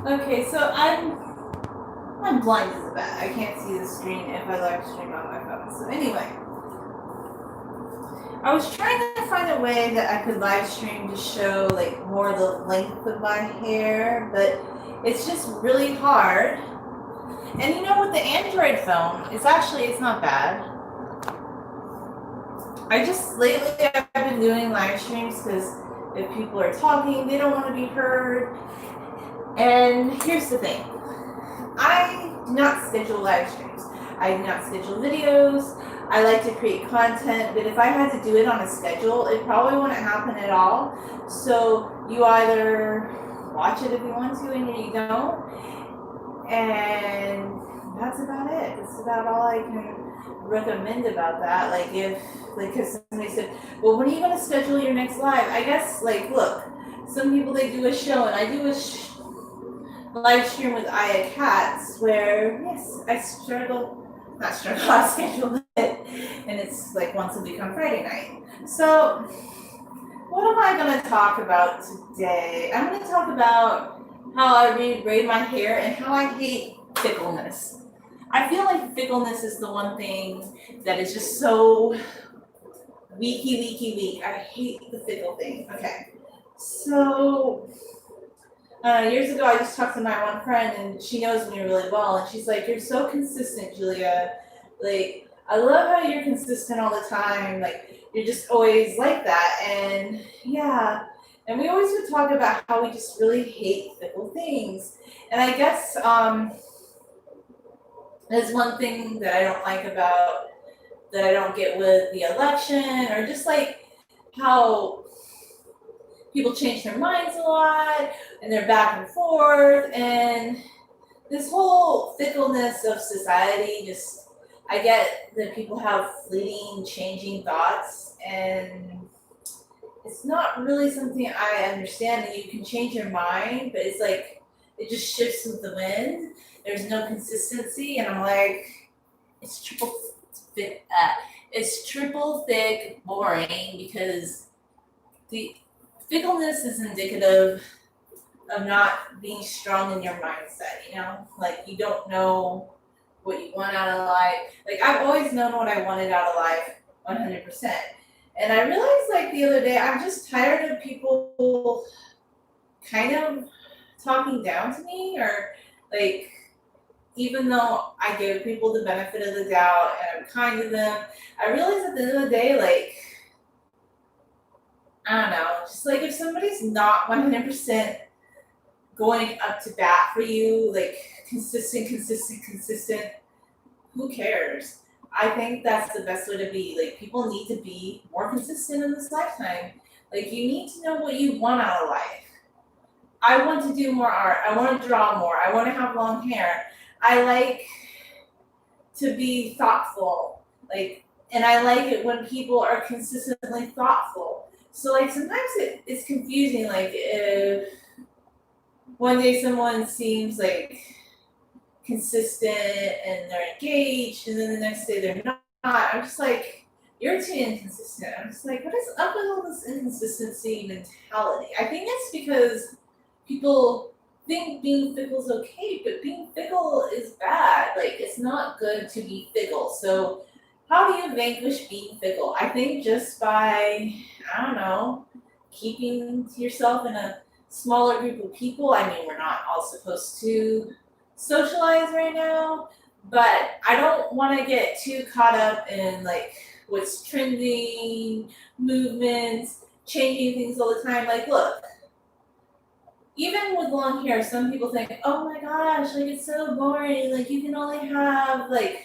Okay, so I'm blind as a bat. I can't see the screen if I live stream on my phone. So anyway, I was trying to find a way that I could live stream to show like more of the length of my hair, but it's just really hard. And you know, with the Android phone, it's not bad. I just lately I've been doing live streams because if people are talking, they don't want to be heard. And here's the thing. I do not schedule live streams. I do not schedule videos. I like to create content, but if I had to do it on a schedule, it probably wouldn't happen at all. So you either watch it if you want to and you don't. And that's about it. That's about all I can recommend about that. Because somebody said, well, when are you going to schedule your next live? I guess, look, some people, they do a show, and I do a live stream with Aya Katz where, yes, I schedule it, and it's like once a week on Friday night. So, what am I going to talk about today? I'm going to talk about how I braid my hair and how I hate fickleness. I feel like fickleness is the one thing that is just so weak. I hate the fickle thing. Okay. So, years ago, I just talked to my one friend, and she knows me really well, and she's like, "You're so consistent, Julia. Like, I love how you're consistent all the time. Like, you're just always like that." And yeah, and we always would talk about how we just really hate fickle things. And I guess there's one thing that I don't like about that I don't get with the election, or just like how people change their minds a lot and they're back and forth, and this whole fickleness of society, just I get that people have fleeting changing thoughts, and it's not really something I understand. That you can change your mind, but it's like it just shifts with the wind. There's no consistency, and I'm like, it's triple thick boring, because the fickleness is indicative of not being strong in your mindset, Like, you don't know what you want out of life. Like, I've always known what I wanted out of life 100%. And I realized, like, the other day, I'm just tired of people kind of talking down to me, or, like, even though I give people the benefit of the doubt and I'm kind to them, I realize at the end of the day, like, I don't know, just like if somebody's not 100% going up to bat for you, like consistent, who cares? I think that's the best way to be. Like, people need to be more consistent in this lifetime. Like, you need to know what you want out of life. I want to do more art. I want to draw more. I want to have long hair. I like to be thoughtful. And I like it when people are consistently thoughtful. So, like, sometimes it's confusing. Like, if one day someone seems like consistent and they're engaged, and then the next day they're not. I'm just like, you're too inconsistent. I'm just like, what is up with all this inconsistency mentality? I think it's because people think being fickle is okay, but being fickle is bad. Like, it's not good to be fickle. So how do you vanquish being fickle? I think just by, I don't know, keeping to yourself in a smaller group of people. I mean, we're not all supposed to socialize right now, but I don't want to get too caught up in like what's trending, movements, changing things all the time. Like, look, even with long hair, some people think, oh my gosh, like, it's so boring. Like, you can only have, like,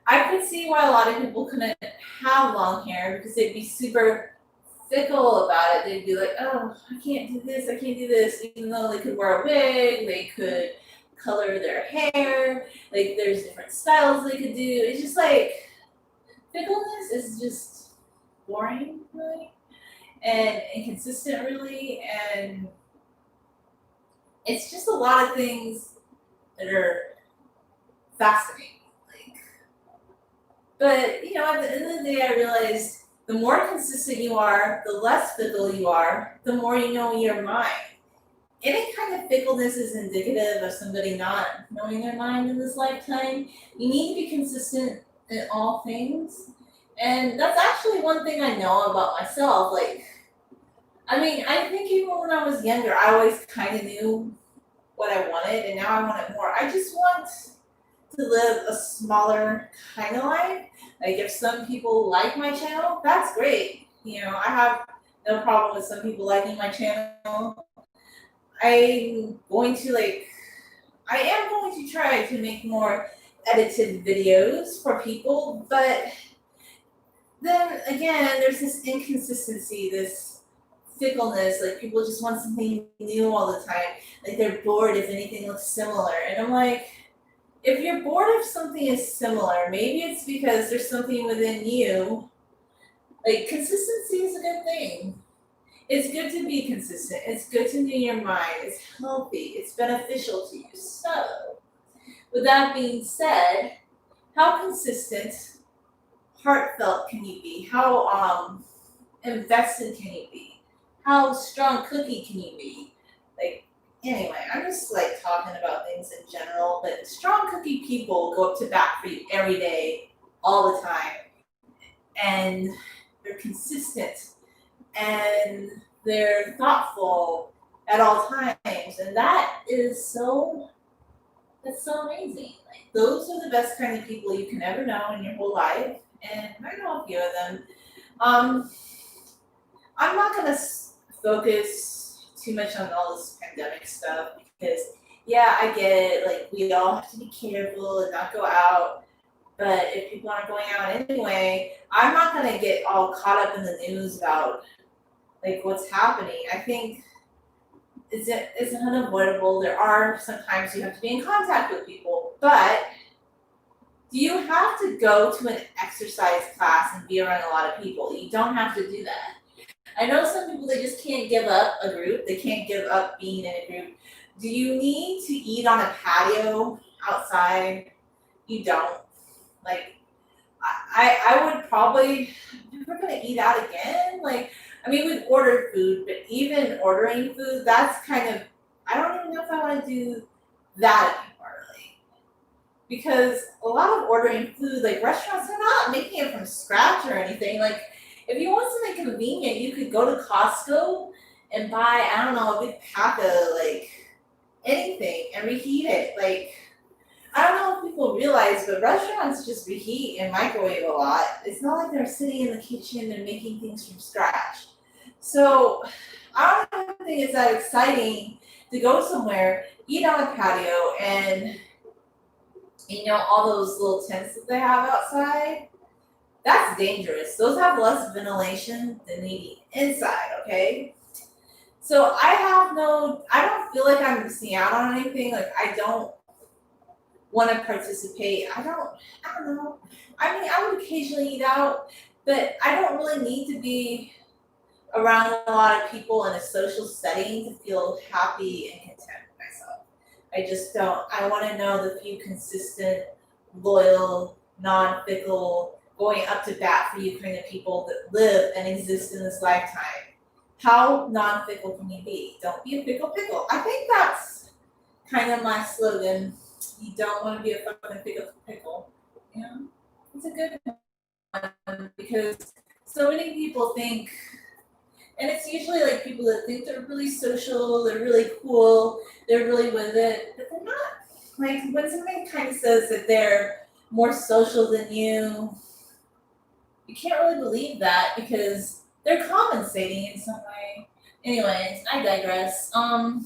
I could see why a lot of people couldn't have long hair, because they'd be super fickle about it. They'd be like, oh, I can't do this, even though they could wear a wig, they could color their hair, like, there's different styles they could do. It's just like, fickleness is just boring, really, and inconsistent, really, and it's just a lot of things that are fascinating. Like, but at the end of the day, I realized the more consistent you are, the less fickle you are, the more you know your mind. any kind of fickleness is indicative of somebody not knowing their mind in this lifetime. You need to be consistent in all things. And that's actually one thing I know about myself. Like, I mean, I think even when I was younger, I always kind of knew what I wanted, and now I want it more. I just want to live a smaller kind of life. Like, if some people like my channel, that's great. You know, I have no problem with some people liking my channel. I'm going to I am going to try to make more edited videos for people, but then again, there's this inconsistency, this fickleness. Like, people just want something new all the time. Like, they're bored if anything looks similar. And I'm like, if you're bored if something is similar, maybe it's because there's something within you. Like, consistency is a good thing. It's good to be consistent. It's good to know your mind. It's healthy. It's beneficial to you. So, with that being said, how consistent, heartfelt can you be? How invested can you be? How strong cookie can you be? Like, anyway, I'm just like talking about things in general, but strong cookie people go up to bat for you every day, all the time, and they're consistent and they're thoughtful at all times, and that's so amazing. Like, those are the best kind of people you can ever know in your whole life, and I know a few of them. Um, I'm not gonna focus too much on all this pandemic stuff because, yeah, I get it. Like, we all have to be careful and not go out. But if people aren't going out anyway, I'm not gonna get all caught up in the news about like what's happening. I think it's unavoidable. There are sometimes you have to be in contact with people, but do you have to go to an exercise class and be around a lot of people? You don't have to do that. I know some people, they just can't give up a group. They can't give up being in a group. Do you need to eat on a patio outside? You don't. Like, I would probably, if we're gonna eat out again, like, I mean, we've ordered food, but even ordering food, that's kind of, I don't even know if I want to do that anymore, really. Because a lot of ordering food, like restaurants, they're not making it from scratch or anything. Like, if you want something convenient, you could go to Costco and buy, I don't know, a big pack of like anything and reheat it. Like, I don't know if people realize, but restaurants just reheat and microwave a lot. It's not like they're sitting in the kitchen and making things from scratch. So I don't even think it's that exciting to go somewhere, eat on a patio, and all those little tents that they have outside. That's dangerous. Those have less ventilation than the inside. Okay. So I don't feel like I'm missing out on anything. Like, I don't want to participate. I don't know. I mean, I would occasionally eat out, but I don't really need to be around a lot of people in a social setting to feel happy and content with myself. I just don't. I want to know the few consistent, loyal, non-fickle, going up to bat for you kind of people that live and exist in this lifetime. How non-fickle can you be? Don't be a fickle pickle. I think that's kind of my slogan. You don't want to be a fucking fickle pickle. You know, it's a good one because so many people think, and it's usually like people that think they're really social, they're really cool, they're really with it, but they're not. Like, when somebody kind of says that they're more social than you can't really believe that because they're compensating in some way. Anyways, I digress. I'm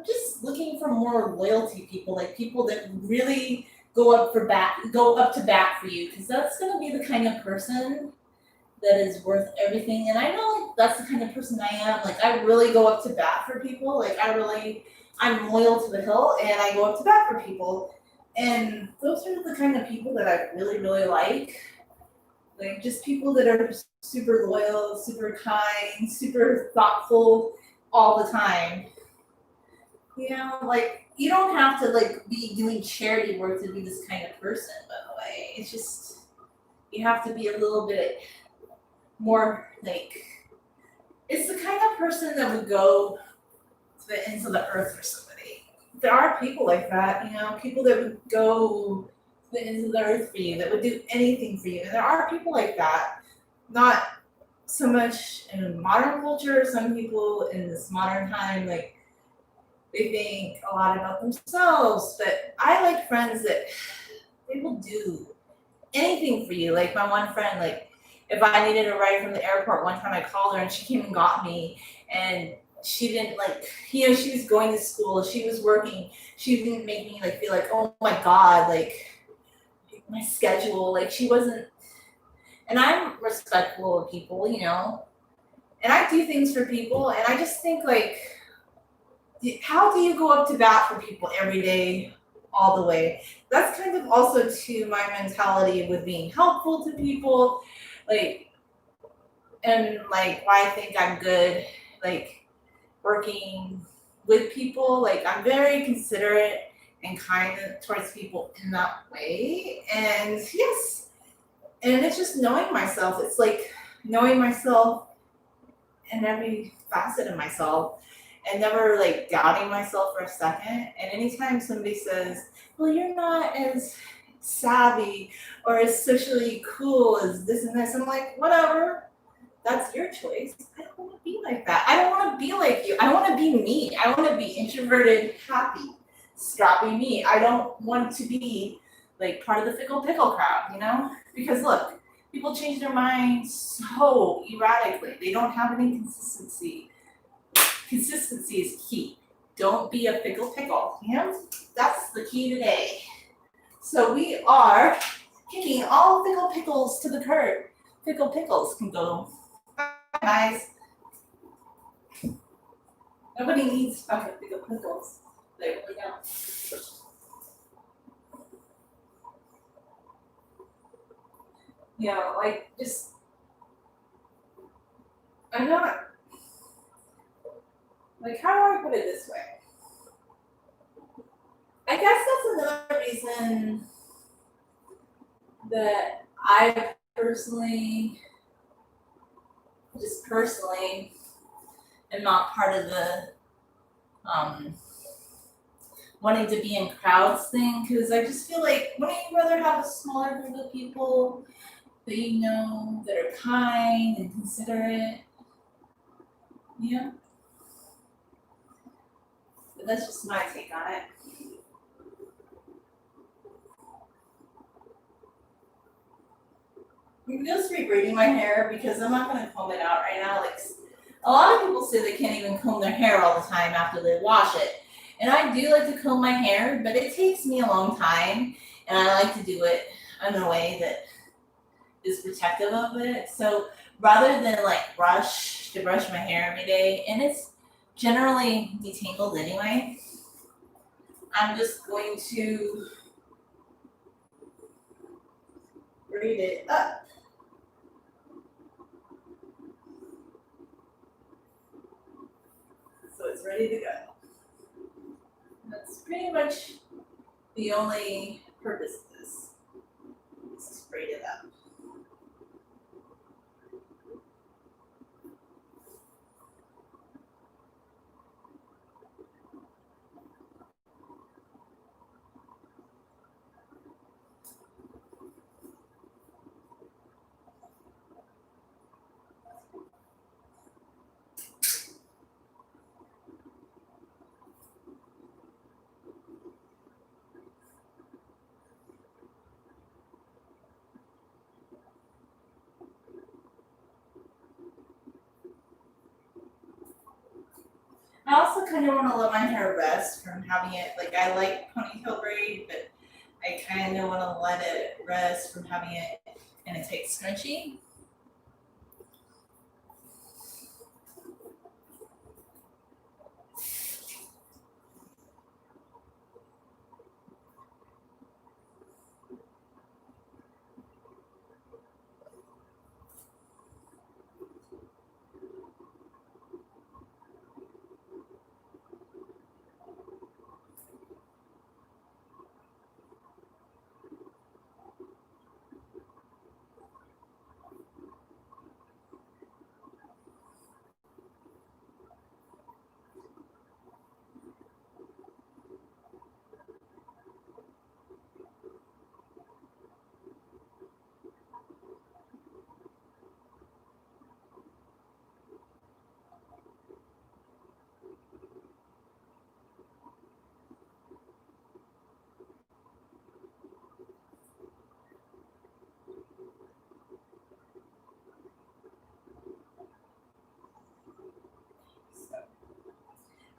just looking for more loyalty people, like people that really go up to bat for you, because that's gonna be the kind of person that is worth everything. And I know, like, that's the kind of person I am. Like, I really go up to bat for people. Like, I'm loyal to the hilt, and I go up to bat for people. And those are the kind of people that I really, really like. Like, just people that are super loyal, super kind, super thoughtful all the time. Like, you don't have to like be doing charity work to be this kind of person, by the way. It's just, you have to be a little bit more like, it's the kind of person that would go to the ends of the earth for somebody. There are people like that, you know, people that would go to the ends of the earth for you, that would do anything for you. And there are people like that. Not so much in modern culture, some people in this modern time, like they think a lot about themselves, but I like friends that they will do anything for you. Like my one friend, like if I needed a ride from the airport, one time I called her and she came and got me, and she didn't like, you know, she was going to school, she was working, she didn't make me like feel like, oh my God, like my schedule, like she wasn't, and I'm respectful of people, you know, and I do things for people, and I just think like, how do you go up to bat for people every day, all the way? That's kind of also to my mentality with being helpful to people, like, and like why I think I'm good, like working with people. Like I'm very considerate and kind towards people in that way. And yes, and it's just knowing myself. It's like knowing myself in every facet of myself and never like doubting myself for a second. And anytime somebody says, well, you're not as savvy or as socially cool as this and this, I'm like, whatever, that's your choice. I don't want to be like that. I don't want to be like you. I want to be me. I want to be introverted, happy, scrappy me. I don't want to be like part of the fickle pickle crowd, you know? Because look, people change their minds so erratically. They don't have any consistency. Consistency is key. Don't be a fickle pickle. You know? That's the key today. So we are kicking all fickle pickles to the curb. Fickle pickles can go. Bye, guys. Nobody needs fucking fickle pickles. There we go. You know, like just I'm not like, how do I put it this way? I guess that's another reason that I personally am not part of the um wanting to be in crowds thing, because I just feel like, wouldn't you rather have a smaller group of people that you know that are kind and considerate? Yeah. But that's just my take on it. I'm just rebraiding my hair because I'm not gonna comb it out right now. Like a lot of people say they can't even comb their hair all the time after they wash it. And I do like to comb my hair, but it takes me a long time, and I like to do it in a way that is protective of it. So rather than like brush my hair every day, and it's generally detangled anyway, I'm just going to braid it up. So it's ready to go. That's pretty much the only purpose of this, is to braid it up. I also kind of want to let my hair rest from having it, like I like ponytail braid, but I kind of want to let it rest from having it in a tight scrunchie.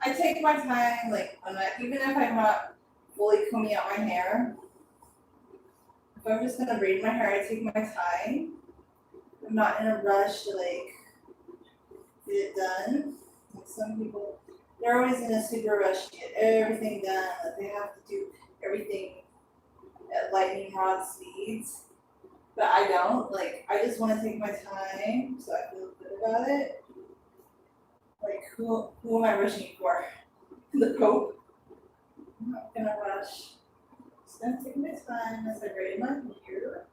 I take my time, like even if I'm not fully combing out my hair, if I'm just gonna braid my hair, I take my time. I'm not in a rush to like get it done. Like some people, they're always in a super rush to get everything done. Like they have to do everything at lightning rod speeds. But I don't. Like I just want to take my time, so I feel good about it. Like who am I rushing for? The Pope. I'm not gonna rush. Just gonna take my time as I braid my hair.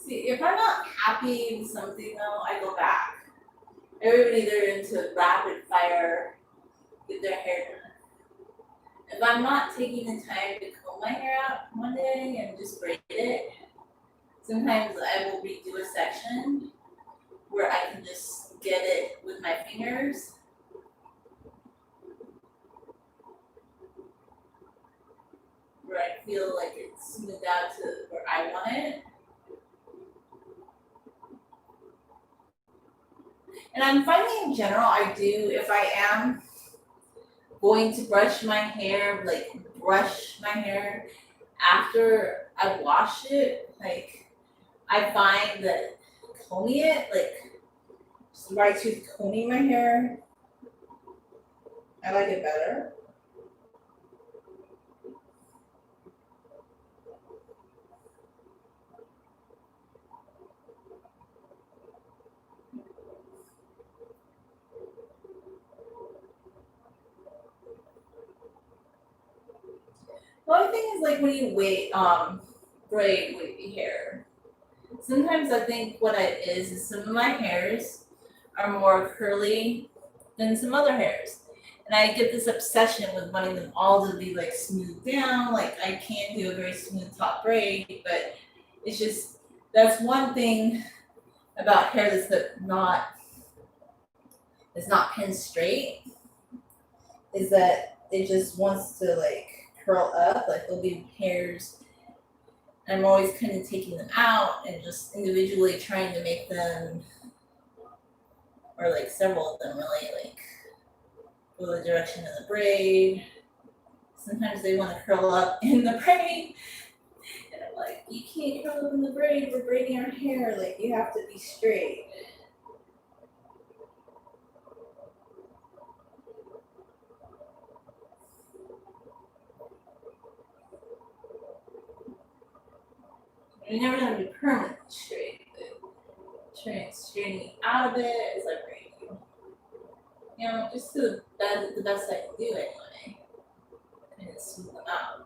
See, if I'm not happy with something though, I go back. Everybody they're into rapid fire, get their hair done. If I'm not taking the time to comb my hair out one day and just braid it, sometimes I will redo a section where I can just get it with my fingers. Where I feel like it's smoothed out to where I want it. And I'm finding in general, I do, if I am going to brush my hair, like brush my hair after I wash it, like I find that combing it, like just right tooth combing my hair, I like it better. The only thing is like when you braid wavy hair. Sometimes I think what it is some of my hairs are more curly than some other hairs. And I get this obsession with wanting them all to be like smoothed down. Like I can't do a very smooth top braid, but it's just that's one thing about hair that's not pinned straight is that it just wants to like curl up. Like there'll be hairs. I'm always kind of taking them out and just individually trying to make them, or like several of them really like go the direction of the braid. Sometimes they want to curl up in the braid. And I'm like, you can't curl up in the braid, we're braiding our hair, like you have to be straight. You're never gonna be permanently straight, but straightening out of it is like braiding. You know, just the best I can do anyway. And smooth them out.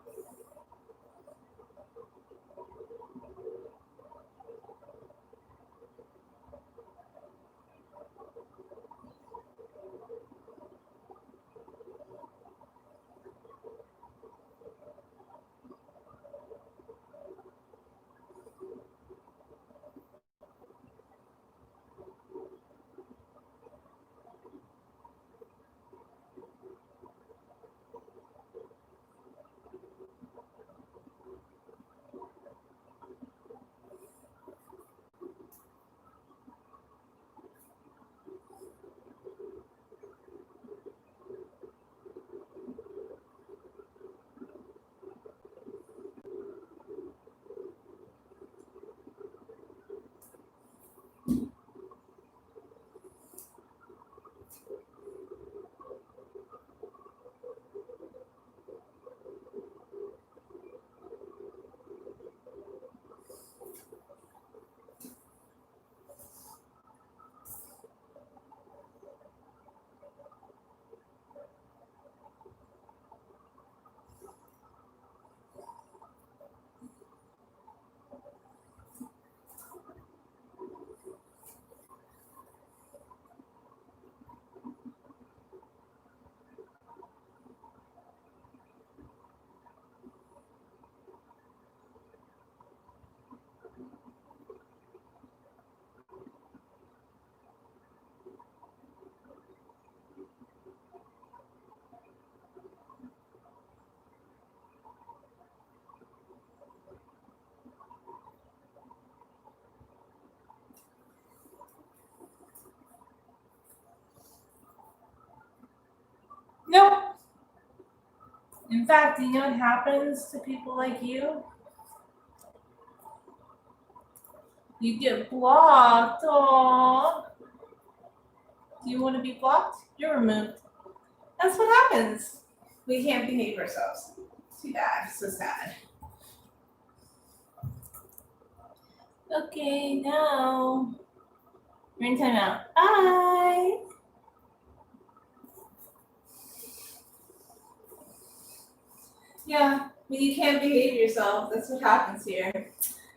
fact, do you know what happens to people like you? You get blocked. Aww. Do you want to be blocked? You're removed. That's what happens. We can't behave ourselves. Too bad. So sad. Okay, now we're in timeout. Bye. Yeah, when you can't behave yourself, that's what happens here.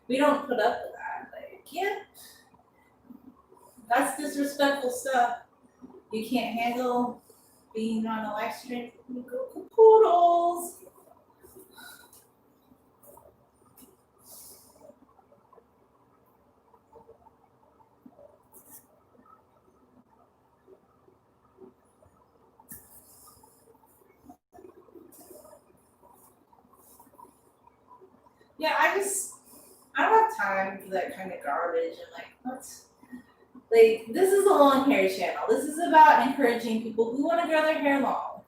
We don't put up with that. Like, yeah, that's disrespectful stuff. You can't handle being on a live stream. You go poodles. Yeah, I don't have time for that kind of garbage and like what's like this is a long hair channel. This is about encouraging people who want to grow their hair long.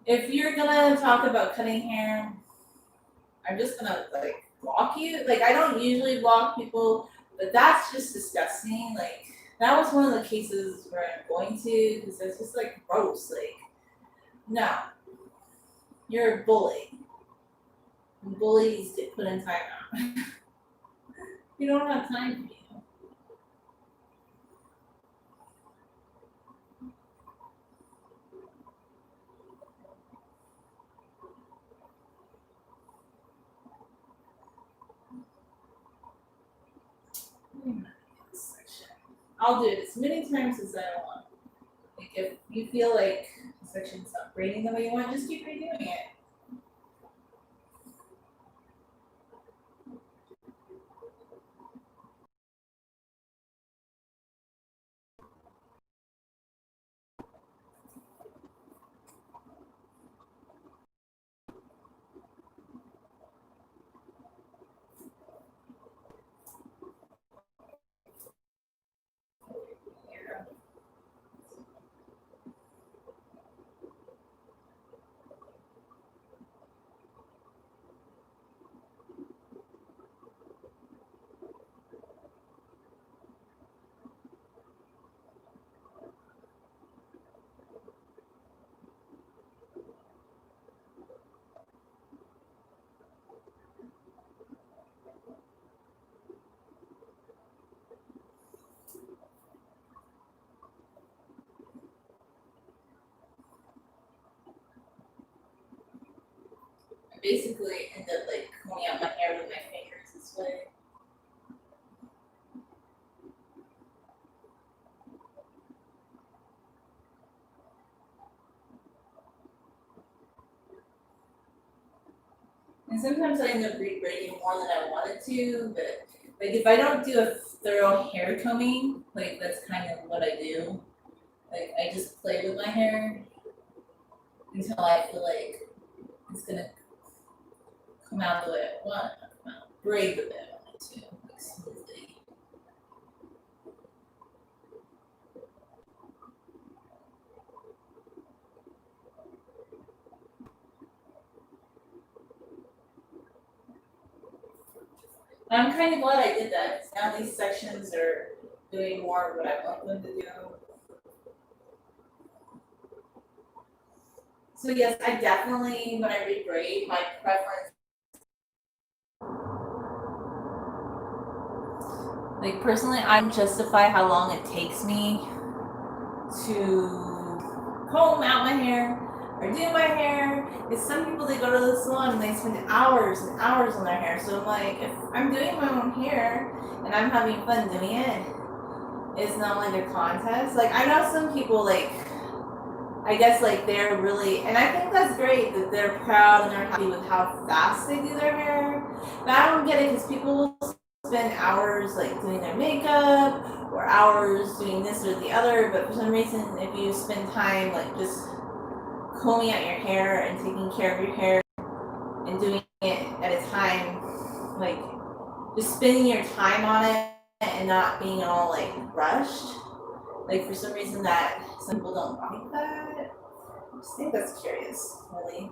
If you're gonna talk about cutting hair, I'm just gonna like block you. Like I don't usually block people, but that's just disgusting. Like that was one of the cases where I'm going to because it's just like gross. Like no, you're a bully. Bullies get put in timeout. We don't have time for you. I'll do it as many times as I want. Like if you feel like the section's not grading the way you want, just keep redoing it. Yeah. I basically end up like combing out my hair with my fingers this way. And sometimes I end up braiding more than I wanted to, but like if I don't do a thorough hair combing, like that's kind of what I do. Like I just play with my hair until I feel like it's gonna come out the way I want. Come out, braid the way I want it to, like smoothly. I'm kind of glad I did that because now these sections are doing more of what I want them to do. So yes, I definitely, when I rebraid, my preference, like personally, I justify how long it takes me to comb out my hair or do my hair. It's some people they go to the salon and they spend hours and hours on their hair. So I'm like, if I'm doing my own hair and I'm having fun doing it, it's not like a contest. Like I know some people like I guess like they're really and I think that's great that they're proud and they're happy with how fast they do their hair. But I don't get it because people will spend hours like doing their makeup or hours doing this or the other, but for some reason if you spend time like just combing out your hair and taking care of your hair and doing it at a time like just spending your time on it and not being all like rushed. Like for some reason that some people don't like that. just think that's curious, really.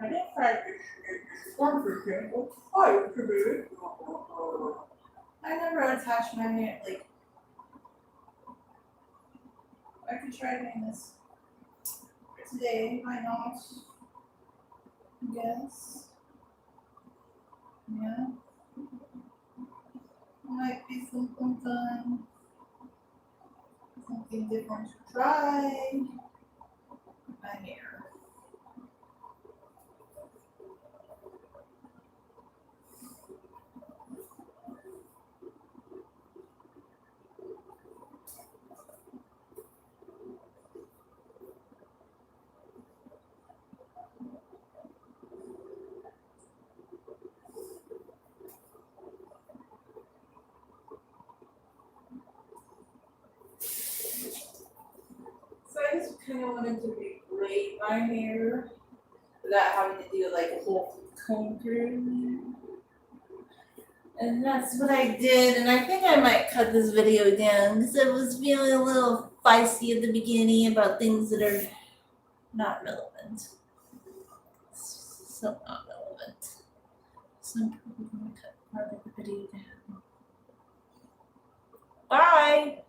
I didn't fry fish. Storm fish. What's fire to me? I never attach my hair. Like, I could try doing this today. Why not? Yes. Yeah. Might be something fun. Something different to try. My hair. So I just kind of wanted to regrade my hair without having to do like a whole comb through. And that's what I did, and I think I might cut this video down because I was feeling a little feisty at the beginning about things that are not relevant. So not relevant. So I'm probably going to cut part of the video down. Bye!